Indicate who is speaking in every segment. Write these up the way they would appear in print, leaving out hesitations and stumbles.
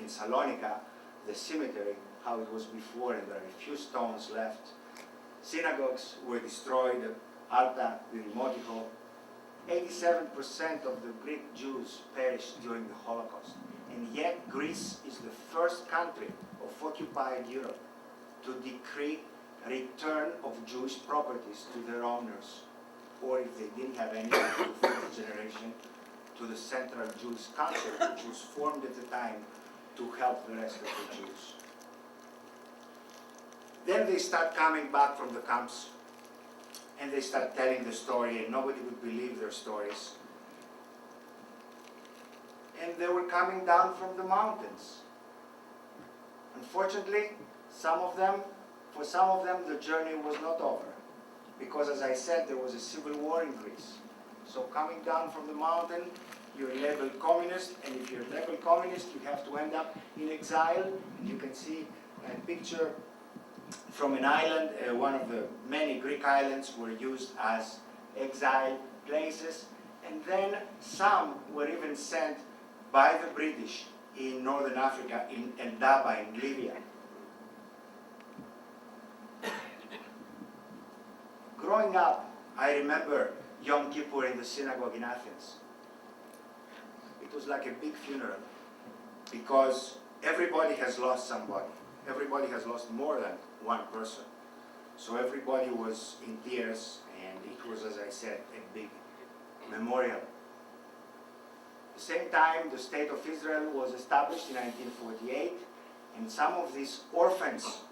Speaker 1: in Salonika, the cemetery, how it was before, and there are a few stones left. Synagogues were destroyed, Alta, the Demotico. 87% of the Greek Jews perished during the Holocaust. And yet Greece is the first country of occupied Europe to decree return of Jewish properties to their owners, or if they didn't have any, to the fourth generation, to the Central Jewish Council, which was formed at the time to help the rest of the Jews. Then they start coming back from the camps, and they start telling the story, and nobody would believe their stories. And they were coming down from the mountains. Unfortunately, for some of them, the journey was not over. Because as I said, there was a civil war in Greece. So coming down from the mountain, you're labeled communist, and if you're labeled communist, you have to end up in exile. And you can see a picture from an island, one of the many Greek islands were used as exile places. And then some were even sent by the British in Northern Africa, in El Daba, in Libya. Growing up, I remember Yom Kippur in the synagogue in Athens. It was like a big funeral, because everybody has lost somebody. Everybody has lost more than one person. So everybody was in tears, and it was, as I said, a big memorial. At the same time, the State of Israel was established in 1948, and some of these orphans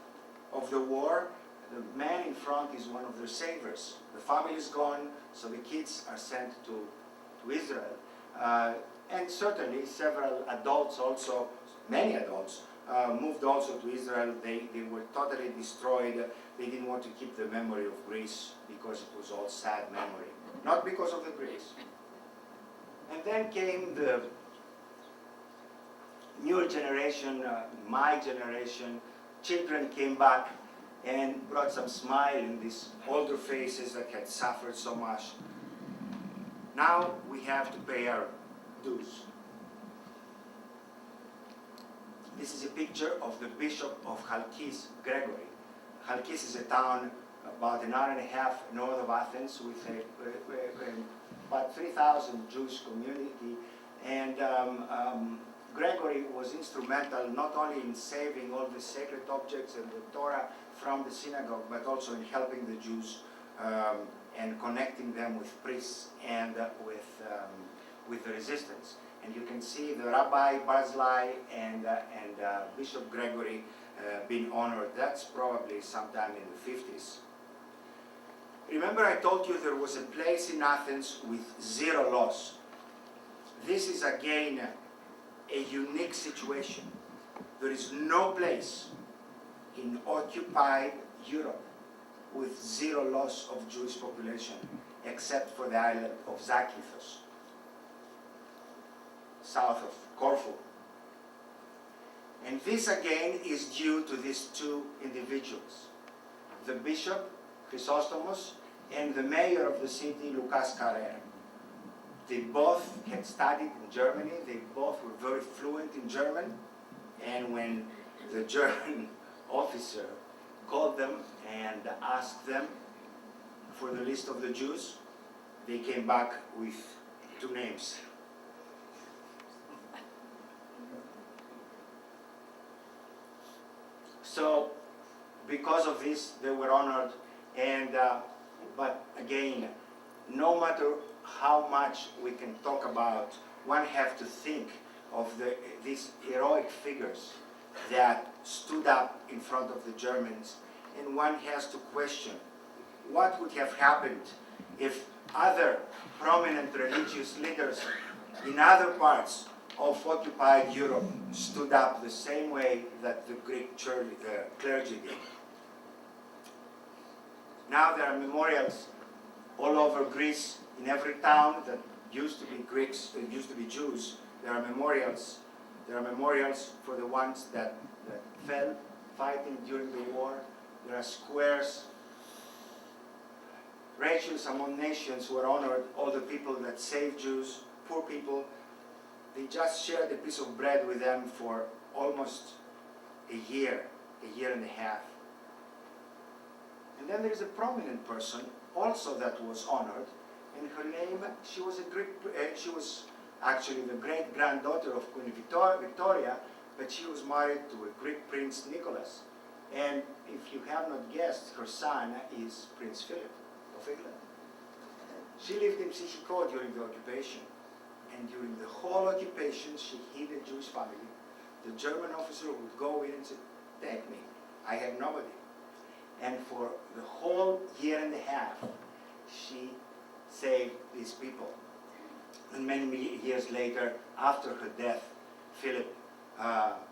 Speaker 1: of the war, the man in front is one of their saviors. The family is gone, so the kids are sent to Israel. And certainly several adults also, many adults, moved also to Israel. They were totally destroyed. They didn't want to keep the memory of Greece because it was all sad memory, not because of the Greeks. And then came the newer generation, my generation. Children came back and brought some smile in these older faces that had suffered so much. Now we have to pay our dues. This is a picture of the Bishop of Chalkis, Gregory. Chalkis is a town about an hour and a half north of Athens with about 3,000 Jewish community. And Gregory was instrumental not only in saving all the sacred objects and the Torah from the synagogue, but also in helping the Jews and connecting them with priests and with the resistance. And you can see the Rabbi Barzilai and Bishop Gregory being honored. That's probably sometime in the 50s. Remember I told you there was a place in Athens with zero loss. This is again a unique situation. There is no place in occupied Europe with zero loss of Jewish population except for the island of Zakynthos, south of Corfu. And this again is due to these two individuals, the bishop, Chrysostomos, and the mayor of the city, Lucas Carrere. They both had studied in Germany, they both were very fluent in German, and when the German officer called them and asked them for the list of the Jews, they came back with two names. So, because of this, they were honored, and but again, no matter how much we can talk about, one has to think of these heroic figures that stood up in front of the Germans, and one has to question what would have happened if other prominent religious leaders in other parts of occupied Europe stood up the same way that the Greek church, the clergy did. Now there are memorials all over Greece, in every town that used to be Greeks, that used to be Jews. There are memorials. There are memorials for the ones that fell fighting during the war. There are squares. Ratios among nations were honored, all the people that saved Jews, poor people. They just shared a piece of bread with them for almost a year and a half. And then there is a prominent person also that was honored, and her name, she was actually the great-granddaughter of Queen Victoria, but she was married to a Greek Prince Nicholas. And if you have not guessed, her son is Prince Philip of England. She lived in Psychiko during the occupation. And during the whole occupation, she hid a Jewish family. The German officer would go in and say, "Take me, I have nobody." And for the whole year and a half, she saved these people. And many years later, after her death, Philip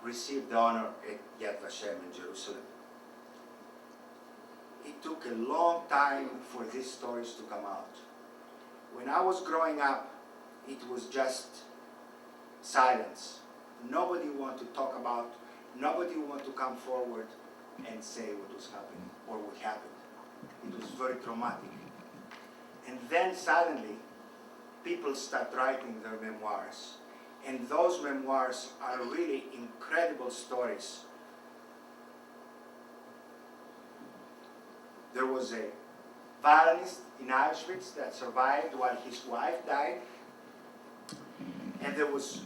Speaker 1: received the honor at Yad Vashem in Jerusalem. It took a long time for these stories to come out. When I was growing up, it was just silence. Nobody wanted to talk about, nobody wanted to come forward and say what was happening or what happened. It was very traumatic. And then suddenly, people start writing their memoirs. And those memoirs are really incredible stories. There was a violinist in Auschwitz that survived while his wife died. And there was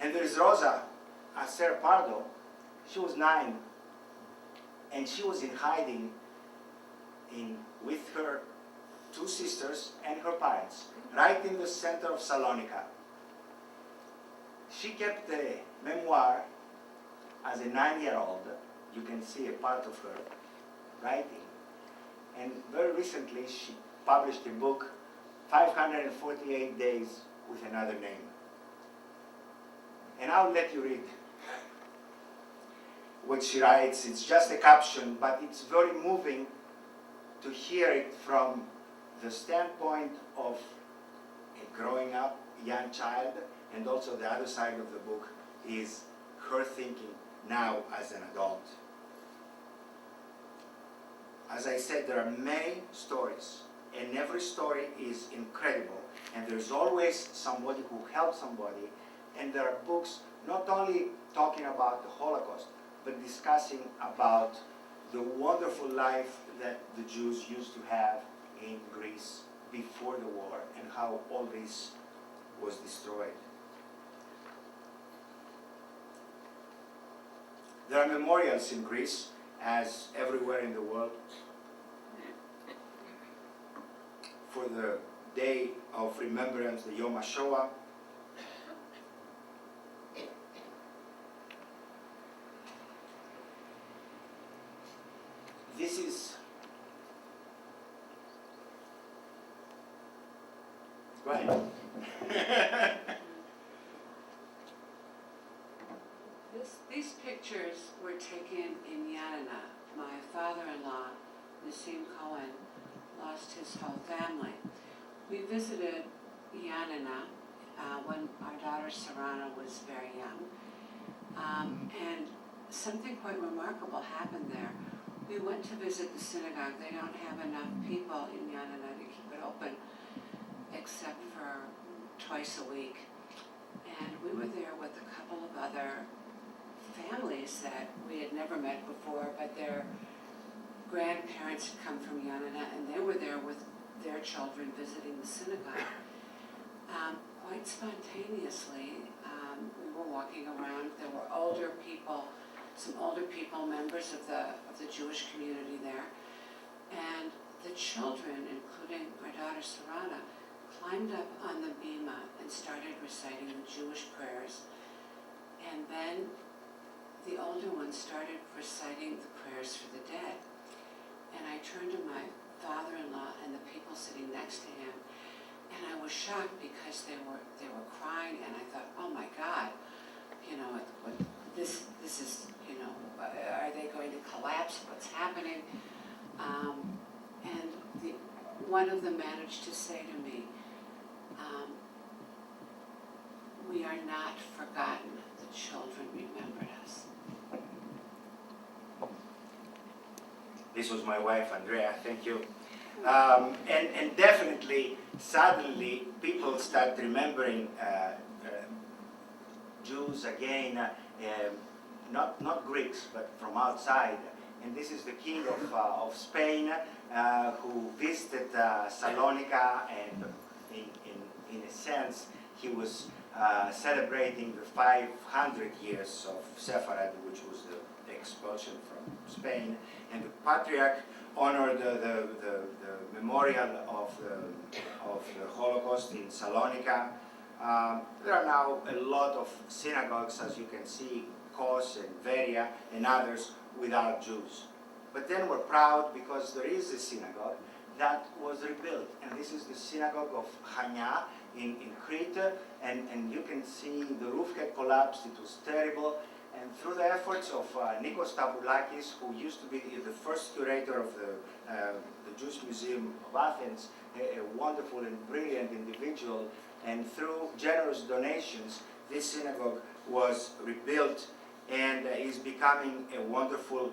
Speaker 1: and there is Rosa Acer Pardo. She was 9, and she was in hiding with her 2 sisters and her parents, right in the center of Salonika. She kept a memoir as a 9-year-old. You can see a part of her writing. And very recently, she published a book, 548 Days with Another Name. And I'll let you read what she writes. It's just a caption, but it's very moving to hear it from the standpoint of a growing up young child, and also the other side of the book is her thinking now as an adult. As I said, there are many stories, and every story is incredible, and there's always somebody who helped somebody, and there are books not only talking about the Holocaust, but discussing about the wonderful life that the Jews used to have in Greece before the war, and how all this was destroyed. There are memorials in Greece, as everywhere in the world, for the day of remembrance, the Yom HaShoah. This is, go ahead.
Speaker 2: These pictures were taken in Yanina. My father-in-law, Nassim Cohen, lost his whole family. We visited Yanina when our daughter Sarana was very young. And something quite remarkable happened there. We went to visit the synagogue. They don't have enough people in Yanina to keep it open, except for twice a week. And we were there with a couple of other families that we had never met before, but their grandparents had come from Yanina, and they were there with their children visiting the synagogue. Quite spontaneously, we were walking around. There were older people, some older people, members of the Jewish community there, and the children, including our daughter Sarana, climbed up on the bima and started reciting the Jewish prayers, and then the older ones started reciting the prayers for the dead. And I turned to my father-in-law and the people sitting next to him, and I was shocked because they were crying, and I thought, oh my God, this is, are they going to collapse? What's happening? And one of them managed to say to me, we are not forgotten. The children remembered us.
Speaker 1: This was my wife, Andrea. Thank you. And definitely, suddenly, people start remembering Jews again, not Greeks, but from outside. And this is the king of Spain who visited Salonika, and in a sense, he was celebrating the 500 years of Sepharad, which was the expulsion from Spain. And the patriarch honored the memorial of the Holocaust in Salonika. There are now a lot of synagogues, as you can see, Kos and Veria and others, without Jews. But then we're proud because there is a synagogue that was rebuilt. And this is the synagogue of Chania in Crete. And you can see the roof had collapsed. It was terrible. And through the efforts of Nikos Stavroulakis, who used to be the first curator of the Jewish Museum of Athens, a wonderful and brilliant individual, and through generous donations, this synagogue was rebuilt and is becoming a wonderful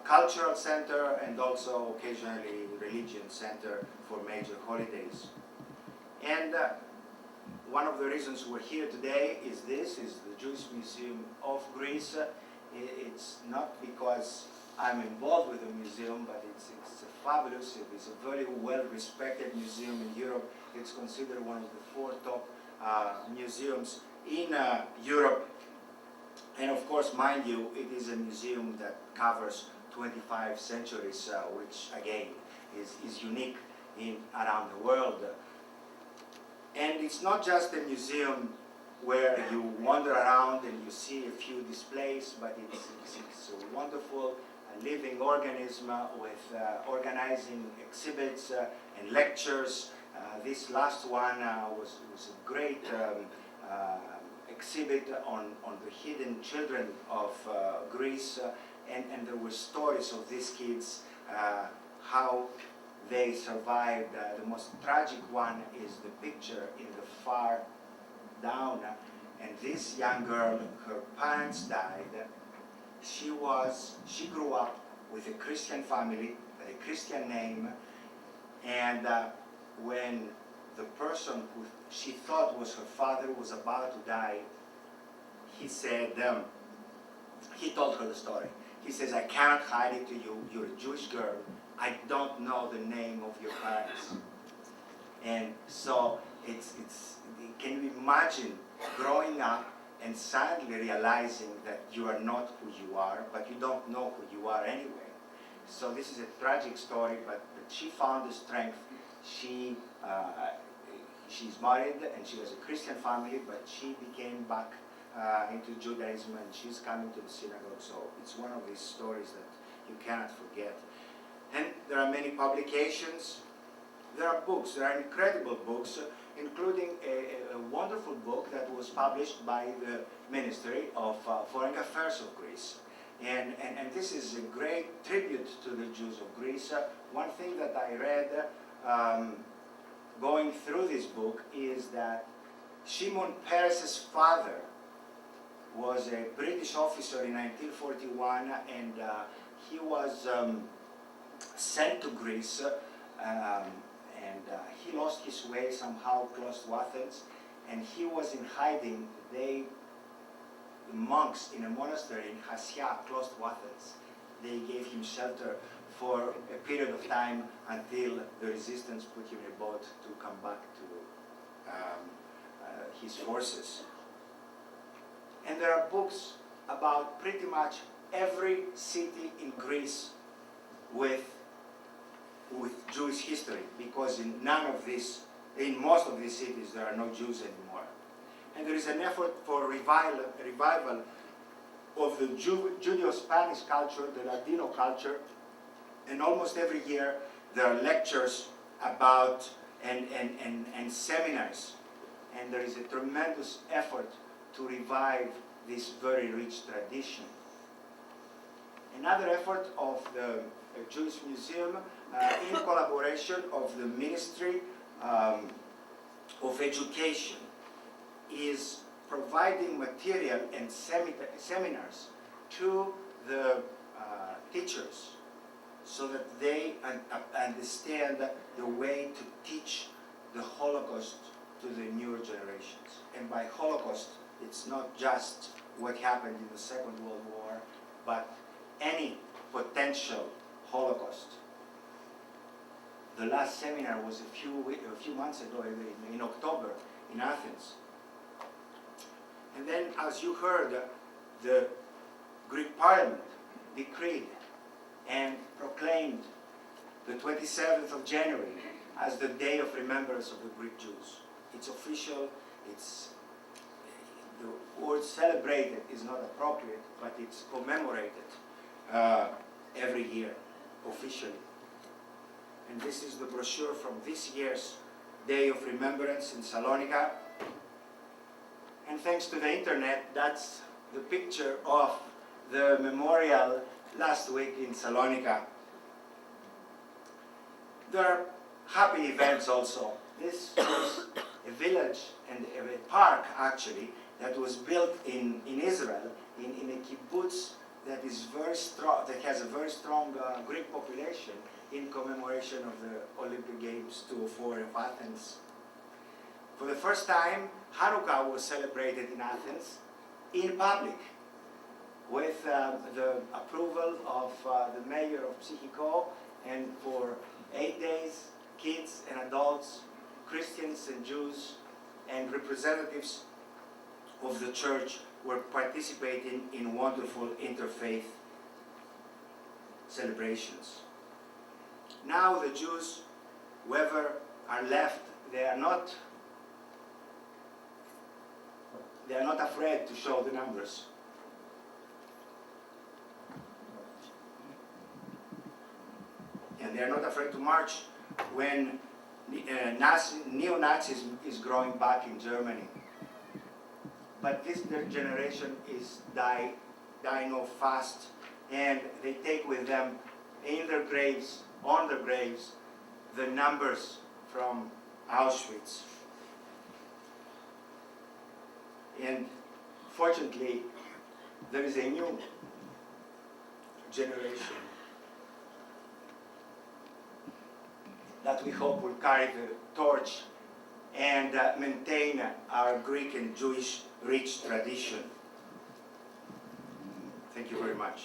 Speaker 1: cultural center and also occasionally religion center for major holidays. And one of the reasons we're here today is the Jewish Museum of Greece. It's not because I'm involved with the museum, but it's fabulous. It's a very well-respected museum in Europe. It's considered one of the 4 top museums in Europe. And of course, mind you, it is a museum that covers 25 centuries, which again is unique around the world. And it's not just a museum where you wander around and you see a few displays, but it's a wonderful living organism with organizing exhibits and lectures. This last one was a great exhibit on the hidden children of Greece, and there were stories of these kids, how they survived. The most tragic one is the picture in the far down, and this young girl, her parents died. She grew up with a Christian family, a Christian name, and when the person who she thought was her father was about to die, he said, he told her the story. He says, "I cannot hide it to you. You're a Jewish girl. I don't know the name of your parents." And so can you imagine growing up and suddenly realizing that you are not who you are, but you don't know who you are anyway? So this is a tragic story, but she found the strength. She's married and she has a Christian family, but she became back into Judaism and she's coming to the synagogue. So it's one of these stories that you cannot forget. And there are many publications. There are books. There are incredible books, including a wonderful book that was published by the Ministry of Foreign Affairs of Greece. And this is a great tribute to the Jews of Greece. One thing that I read going through this book is that Shimon Peres's father was a British officer in 1941, and he was sent to Greece, and he lost his way somehow close to Athens, and he was in hiding. The monks in a monastery in Hasia, close to Athens, they gave him shelter for a period of time until the resistance put him in a boat to come back to his forces. And there are books about pretty much every city in Greece with Jewish history, because in most of these cities there are no Jews anymore. And there is an effort for revival of the Judeo-Spanish culture, the Latino culture, and almost every year there are lectures about and seminars, and there is a tremendous effort to revive this very rich tradition. Another effort of the Jewish Museum, in collaboration of the Ministry of Education, is providing material and seminars to the teachers so that they understand the way to teach the Holocaust to the newer generations. And by Holocaust, it's not just what happened in the Second World War, but any potential Holocaust. The last seminar was a few months ago, in October, in Athens. And then, as you heard, the Greek Parliament decreed and proclaimed the 27th of January as the Day of Remembrance of the Greek Jews. It's official, the word celebrated is not appropriate, but it's commemorated every year, officially. And this is the brochure from this year's Day of Remembrance in Salonika. And thanks to the internet, that's the picture of the memorial last week in Salonika. There are happy events also. This was a village and a park, actually, that was built in Israel, in a kibbutz that is very strong, that has a very strong Greek population, in commemoration of the Olympic Games 2004 of Athens. For the first time, Hanukkah was celebrated in Athens in public, with the approval of the mayor of Psychiko, and for 8 days, kids and adults, Christians and Jews, and representatives of the church were participating in wonderful interfaith celebrations. Now the Jews, whoever are left, they are not afraid to show the numbers. And they are not afraid to march when neo-Nazism is growing back in Germany. But this generation is dying off fast, and they take with them in their graves, on their graves, the numbers from Auschwitz. And fortunately, there is a new generation that we hope will carry the torch and maintain our Greek and Jewish rich tradition. Thank you very much.